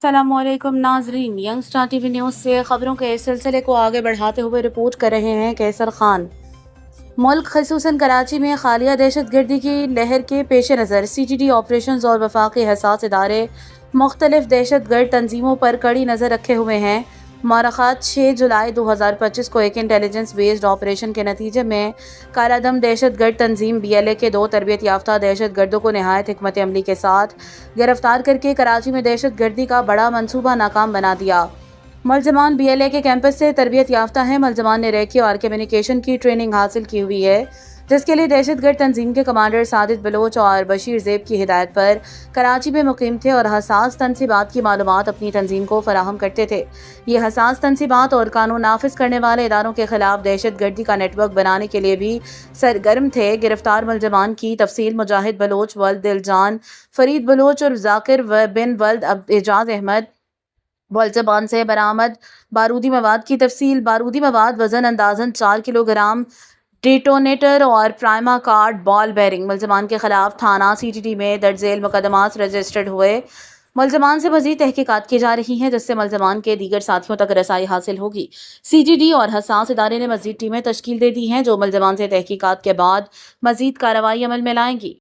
अस्सलामुअलैकुम नाजरीन, young star TV news से खबरों के इस सिलसिले को आगे बढ़ाते हुए रिपोर्ट कर रहे हैं कैसर खान। मुल्क खसूसन कराची में हालिया दहशतगर्दी की लहर के पेश नज़र CTD ऑपरेशन और वफाकी हसास इदारे मुख्तलिफ दहशतगर्द तंजीमों पर कड़ी नज़र रखे हुए हैं। मारखात 6 जुलाई 2025 को एक इंटेलिजेंस बेस्ड ऑपरेशन के नतीजे में कालादम दहशतगर्द तंजीम BLA के 2 तरबियत याफ्ता दहशतगर्दों को नहायत हिकमत अमली के साथ गिरफ्तार करके कराची में दहशतगर्दी का बड़ा मंसूबा नाकाम बना दिया। मुलजमान BLA के कैंपस से तरबियत याफ्ता हैं। मुलजमान ने रेकी और कम्युनिकेशन की ट्रेनिंग हासिल की हुई है, जिसके लिए दहशतगर्द तंजीम के कमांडर सादिक बलोच और बशीर ज़ेब की हिदायत पर कराची में मुकीम थे और हसास तनसीबात की मालूमात अपनी तंजीम को फराहम करते थे। ये हसास तनसीबात और कानून नाफिज करने वाले इदारों के खिलाफ दहशतगर्दी का नेटवर्क बनाने के लिए भी सरगर्म थे। गिरफ्तार मुलजमान की तफसील मुजाहिद बलोच वल्द दिलजान, फरीद बलोच और जाकिर बिन वल्द एजाज अहमद मुलजमान से बरामद बारूदी मवाद की तफसील। बारूदी मवाद वजन अंदाजन 4 किलोग्राम, डेटोनेटर और प्राइमा कार्ड बॉल बेरिंग। मुलजमान के खिलाफ थाना CTD में दर्ज झेल मुकदमात रजिस्टर्ड हुए। मुलजमान से मजीद तहकीकात की जा रही हैं, जिससे मुलजमान के दीगर साथियों तक रसाई हासिल होगी। CTD और हसास इदारे ने मजीद टीमें तश्कील दे दी हैं, जो मुलजमान से तहकीकात के बाद मजीद कार्रवाई अमल में लाएंगी।